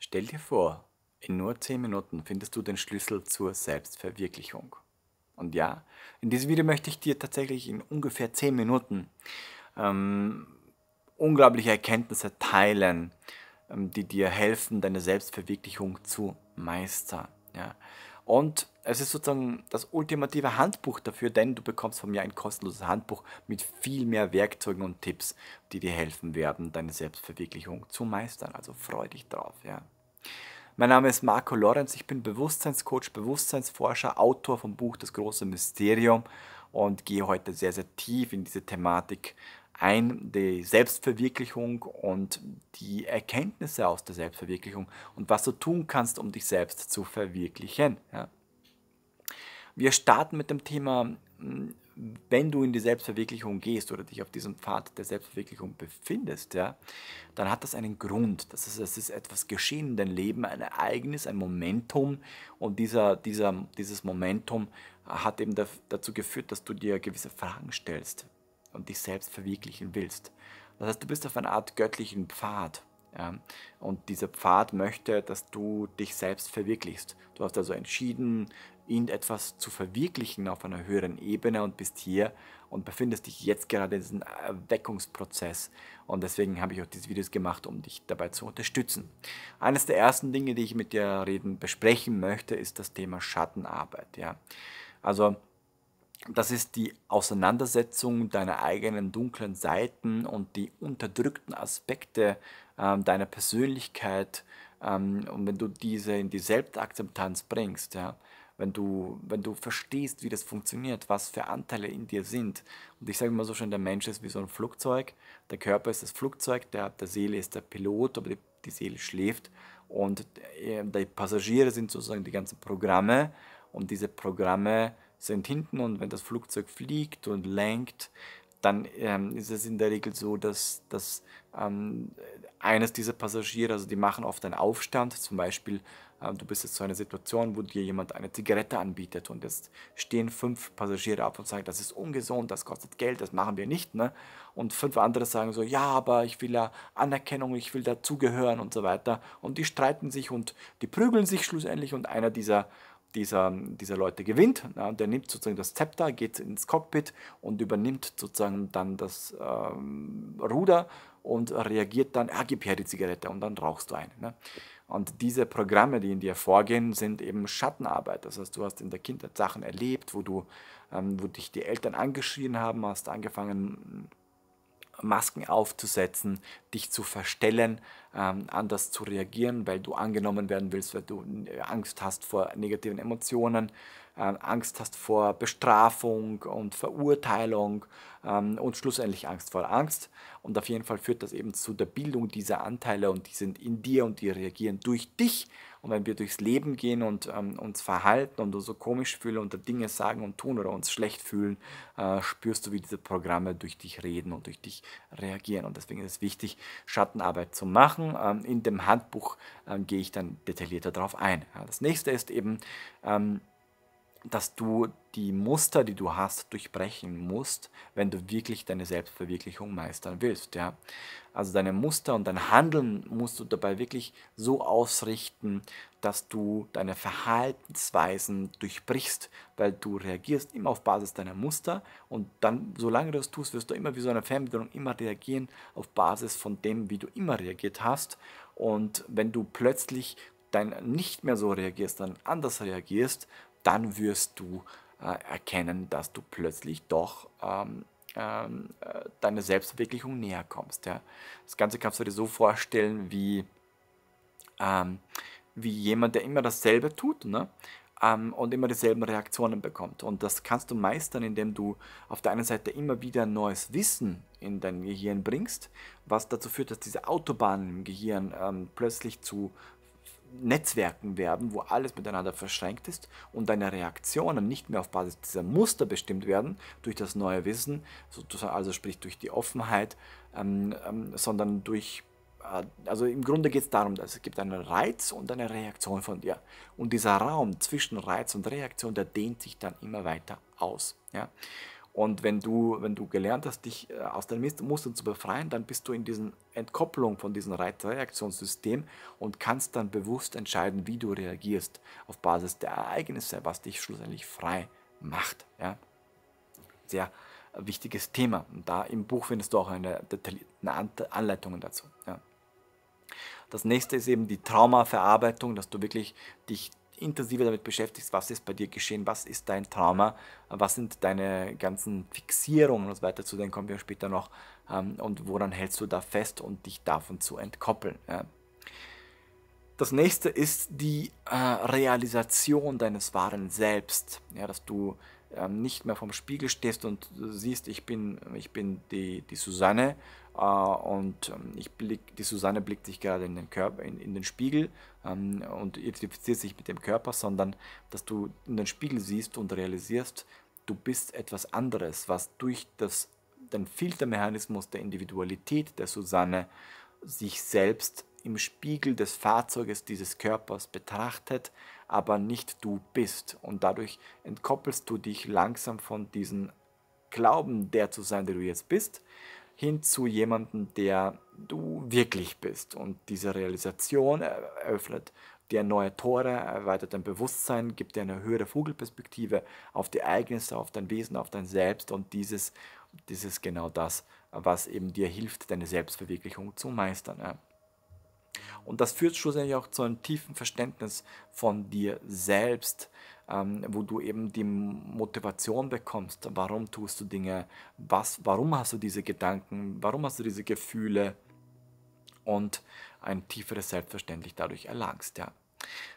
Stell dir vor, in nur 10 Minuten findest du den Schlüssel zur Selbstverwirklichung. Und ja, in diesem Video möchte ich dir tatsächlich in ungefähr 10 Minuten ähm, unglaubliche Erkenntnisse teilen, die dir helfen, deine Selbstverwirklichung zu meistern. Ja. Und es ist sozusagen das ultimative Handbuch dafür, denn du bekommst von mir ein kostenloses Handbuch mit viel mehr Werkzeugen und Tipps, die dir helfen werden, deine Selbstverwirklichung zu meistern. Also freu dich drauf. Ja. Mein Name ist Marco Lorenz, ich bin Bewusstseinscoach, Bewusstseinsforscher, Autor vom Buch Das große Mysterium und gehe heute sehr, sehr tief in diese Thematik ein, die Selbstverwirklichung und die Erkenntnisse aus der Selbstverwirklichung und was du tun kannst, um dich selbst zu verwirklichen. Ja. Wir starten mit dem Thema, wenn du in die Selbstverwirklichung gehst oder dich auf diesem Pfad der Selbstverwirklichung befindest, ja, dann hat das einen Grund. Es ist etwas geschehen in deinem Leben, ein Ereignis, ein Momentum. Und dieses Momentum hat eben dazu geführt, dass du dir gewisse Fragen stellst und dich selbst verwirklichen willst. Das heißt, du bist auf einer Art göttlichen Pfad. Ja, und dieser Pfad möchte, dass du dich selbst verwirklichst. Du hast also entschieden, irgendetwas zu verwirklichen auf einer höheren Ebene und bist hier und befindest dich jetzt gerade in diesem Erweckungsprozess. Und deswegen habe ich auch diese Videos gemacht, um dich dabei zu unterstützen. Eines der ersten Dinge, die ich mit dir besprechen möchte, ist das Thema Schattenarbeit. Ja. Also das ist die Auseinandersetzung deiner eigenen dunklen Seiten und die unterdrückten Aspekte deiner Persönlichkeit. Und wenn du diese in die Selbstakzeptanz bringst, ja, wenn du verstehst, wie das funktioniert, was für Anteile in dir sind. Und ich sage immer so schön, der Mensch ist wie so ein Flugzeug, der Körper ist das Flugzeug, der Seele ist der Pilot, aber die Seele schläft. Und die Passagiere sind sozusagen die ganzen Programme und diese Programme sind hinten und wenn das Flugzeug fliegt und lenkt, dann ist es in der Regel so, dass eines dieser Passagiere, also die machen oft einen Aufstand, zum Beispiel du bist jetzt so eine Situation, wo dir jemand eine Zigarette anbietet und jetzt stehen 5 Passagiere auf und sagen, das ist ungesund, das kostet Geld, das machen wir nicht, ne? Und 5 andere sagen so, ja, aber ich will ja Anerkennung, ich will dazugehören und so weiter und die streiten sich und die prügeln sich schlussendlich und einer dieser Leute gewinnt. Ja, der nimmt sozusagen das Zepter, geht ins Cockpit und übernimmt sozusagen dann das Ruder und reagiert dann, gib her die Zigarette und dann rauchst du eine. Ne? Und diese Programme, die in dir vorgehen, sind eben Schattenarbeit. Das heißt, du hast in der Kindheit Sachen erlebt, wo dich die Eltern angeschrien haben, hast angefangen, Masken aufzusetzen, dich zu verstellen, anders zu reagieren, weil du angenommen werden willst, weil du Angst hast vor negativen Emotionen, Angst hast vor Bestrafung und Verurteilung und schlussendlich Angst vor Angst. Und auf jeden Fall führt das eben zu der Bildung dieser Anteile und die sind in dir und die reagieren durch dich. Und wenn wir durchs Leben gehen und uns verhalten und uns so komisch fühlen und Dinge sagen und tun oder uns schlecht fühlen, spürst du, wie diese Programme durch dich reden und durch dich reagieren. Und deswegen ist es wichtig, Schattenarbeit zu machen. In dem Handbuch gehe ich dann detaillierter darauf ein. Ja, das nächste ist eben, dass du die Muster, die du hast, durchbrechen musst, wenn du wirklich deine Selbstverwirklichung meistern willst. Ja? Also deine Muster und dein Handeln musst du dabei wirklich so ausrichten, dass du deine Verhaltensweisen durchbrichst, weil du reagierst immer auf Basis deiner Muster und dann, solange du das tust, wirst du immer wie so eine Fernbedienung immer reagieren auf Basis von dem, wie du immer reagiert hast. Und wenn du plötzlich nicht mehr so reagierst, dann anders reagierst, dann wirst du erkennen, dass du plötzlich doch deiner Selbstverwirklichung näher kommst. Ja? Das Ganze kannst du dir so vorstellen wie jemand, der immer dasselbe tut, ne? Und immer dieselben Reaktionen bekommt. Und das kannst du meistern, indem du auf der einen Seite immer wieder neues Wissen in dein Gehirn bringst, was dazu führt, dass diese Autobahnen im Gehirn plötzlich zu Netzwerken werden, wo alles miteinander verschränkt ist und deine Reaktionen nicht mehr auf Basis dieser Muster bestimmt werden durch das neue Wissen, also sprich durch die Offenheit, sondern also im Grunde geht es darum, dass es gibt einen Reiz und eine Reaktion von dir. Und dieser Raum zwischen Reiz und Reaktion, der dehnt sich dann immer weiter aus. Ja? Und wenn du gelernt hast, dich aus deinen Mustern zu befreien, dann bist du in diesen Entkopplung von diesem Reaktionssystem und kannst dann bewusst entscheiden, wie du reagierst auf Basis der Ereignisse, was dich schlussendlich frei macht. Ja? Sehr wichtiges Thema. Und da im Buch findest du auch eine detaillierte Anleitung dazu. Ja. Das nächste ist eben die Traumaverarbeitung, dass du wirklich dich intensiver damit beschäftigst, was ist bei dir geschehen, was ist dein Trauma, was sind deine ganzen Fixierungen und so weiter, zu denen kommen wir später noch, und woran hältst du da fest und dich davon zu entkoppeln. Ja. Das nächste ist die Realisation deines wahren Selbst, ja, dass du nicht mehr vorm Spiegel stehst und siehst, ich bin die Susanne, und die Susanne blickt sich gerade in den Körper, in den Spiegel, und identifiziert sich mit dem Körper, sondern dass du in den Spiegel siehst und realisierst, du bist etwas anderes, was durch den Filtermechanismus der Individualität der Susanne sich selbst im Spiegel des Fahrzeuges dieses Körpers betrachtet, aber nicht du bist. Und dadurch entkoppelst du dich langsam von diesem Glauben, der zu sein, der du jetzt bist, hin zu jemandem, der du wirklich bist. Und diese Realisation eröffnet dir neue Tore, erweitert dein Bewusstsein, gibt dir eine höhere Vogelperspektive auf die Ereignisse, auf dein Wesen, auf dein Selbst. Und dieses ist genau das, was eben dir hilft, deine Selbstverwirklichung zu meistern. Ja. Und das führt schlussendlich auch zu einem tiefen Verständnis von dir selbst, wo du eben die Motivation bekommst, warum tust du Dinge, warum hast du diese Gedanken, warum hast du diese Gefühle, und ein tieferes Selbstverständnis dadurch erlangst. Ja.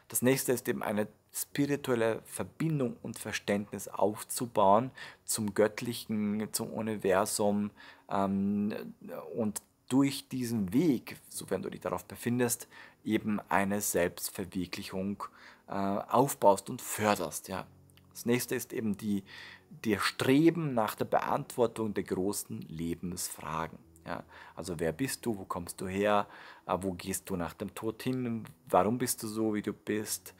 Das nächste ist eben eine spirituelle Verbindung und Verständnis aufzubauen zum Göttlichen, zum Universum, und durch diesen Weg, sofern du dich darauf befindest, eben eine Selbstverwirklichung aufbaust und förderst. Ja. Das nächste ist eben der Streben nach der Beantwortung der großen Lebensfragen. Ja. Also wer bist du, wo kommst du her, wo gehst du nach dem Tod hin, warum bist du so, wie du bist,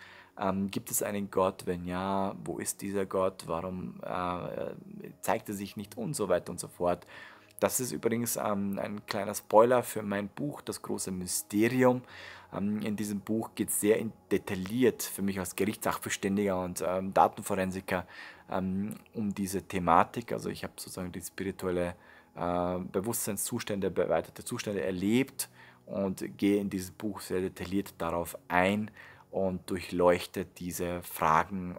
gibt es einen Gott, wenn ja, wo ist dieser Gott, warum zeigt er sich nicht und so weiter und so fort. Das ist übrigens ein kleiner Spoiler für mein Buch, Das große Mysterium. In diesem Buch geht es sehr detailliert für mich als Gerichtssachverständiger und Datenforensiker um diese Thematik. Also ich habe sozusagen die spirituelle Bewusstseinszustände, bearbeitete Zustände erlebt und gehe in diesem Buch sehr detailliert darauf ein und durchleuchte diese Fragen.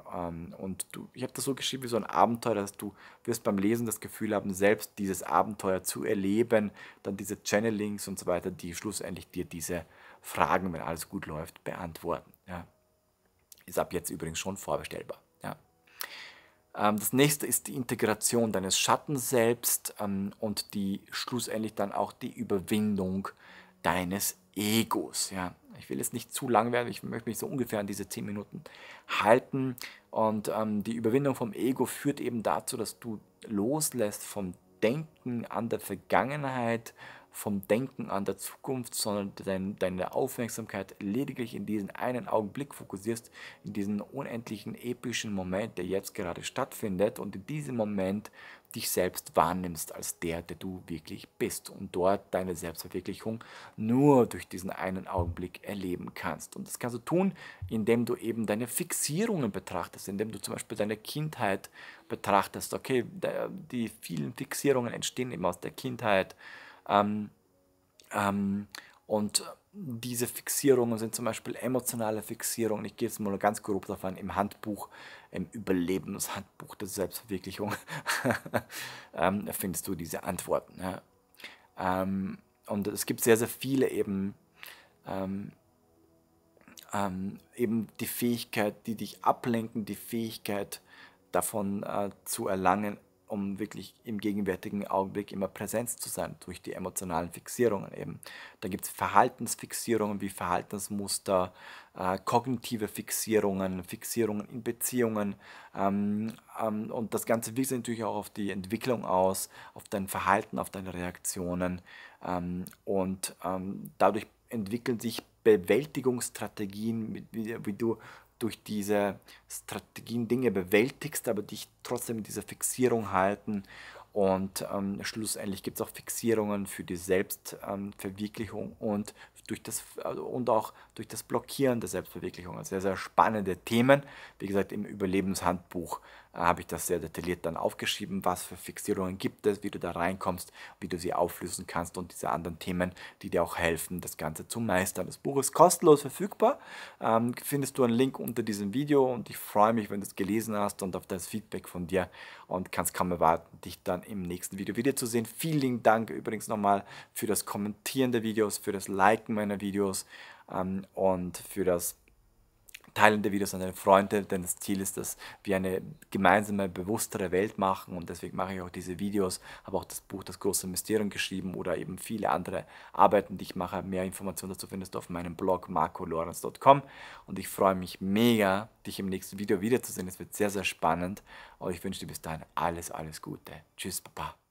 Ich habe das so geschrieben wie so ein Abenteuer, dass du wirst beim Lesen das Gefühl haben, selbst dieses Abenteuer zu erleben, dann diese Channelings und so weiter, die schlussendlich dir diese Fragen, wenn alles gut läuft, beantworten. Ja. Ist ab jetzt übrigens schon vorbestellbar. Ja. Das nächste ist die Integration deines Schattenselbst, und die schlussendlich dann auch die Überwindung deines Egos. Ja. Ich will jetzt nicht zu lang werden, ich möchte mich so ungefähr an diese 10 Minuten halten. Und die Überwindung vom Ego führt eben dazu, dass du loslässt vom Denken an der Vergangenheit, vom Denken an der Zukunft, sondern deine Aufmerksamkeit lediglich in diesen einen Augenblick fokussierst, in diesen unendlichen epischen Moment, der jetzt gerade stattfindet, und in diesem Moment dich selbst wahrnimmst als der du wirklich bist und dort deine Selbstverwirklichung nur durch diesen einen Augenblick erleben kannst. Und das kannst du tun, indem du eben deine Fixierungen betrachtest, indem du zum Beispiel deine Kindheit betrachtest. Okay, die vielen Fixierungen entstehen eben aus der Kindheit. Ähm, und diese Fixierungen sind zum Beispiel emotionale Fixierungen. Ich gehe jetzt mal ganz grob darauf ein, im Handbuch, im Überlebenshandbuch der Selbstverwirklichung, findest du diese Antworten. Ja. Und es gibt sehr, sehr viele ähm, eben die Fähigkeit, die dich ablenken, die Fähigkeit davon zu erlangen, um wirklich im gegenwärtigen Augenblick immer präsent zu sein, durch die emotionalen Fixierungen eben. Da gibt es Verhaltensfixierungen wie Verhaltensmuster, kognitive Fixierungen, Fixierungen in Beziehungen, und das Ganze wirkt sich natürlich auch auf die Entwicklung aus, auf dein Verhalten, auf deine Reaktionen, dadurch entwickeln sich Bewältigungsstrategien, wie du durch diese Strategien Dinge bewältigst, aber dich trotzdem in dieser Fixierung halten. Und schlussendlich gibt es auch Fixierungen für die Selbstverwirklichung und auch durch das Blockieren der Selbstverwirklichung. Also sehr, sehr spannende Themen. Wie gesagt, im Überlebenshandbuch habe ich das sehr detailliert dann aufgeschrieben, was für Fixierungen gibt es, wie du da reinkommst, wie du sie auflösen kannst und diese anderen Themen, die dir auch helfen, das Ganze zu meistern. Das Buch ist kostenlos verfügbar. Findest du einen Link unter diesem Video und ich freue mich, wenn du es gelesen hast und auf das Feedback von dir und kannst kaum erwarten, dich dann im nächsten Video wiederzusehen. Vielen Dank übrigens nochmal für das Kommentieren der Videos, für das Liken meiner Videos und für das Teilen der Videos an deine Freunde, denn das Ziel ist, dass wir eine gemeinsame, bewusstere Welt machen und deswegen mache ich auch diese Videos, habe auch das Buch Das große Mysterium geschrieben oder eben viele andere Arbeiten, die ich mache. Mehr Informationen dazu findest du auf meinem Blog marcolorenz.com und ich freue mich mega, dich im nächsten Video wiederzusehen. Es wird sehr, sehr spannend und ich wünsche dir bis dahin alles, alles Gute. Tschüss, Papa.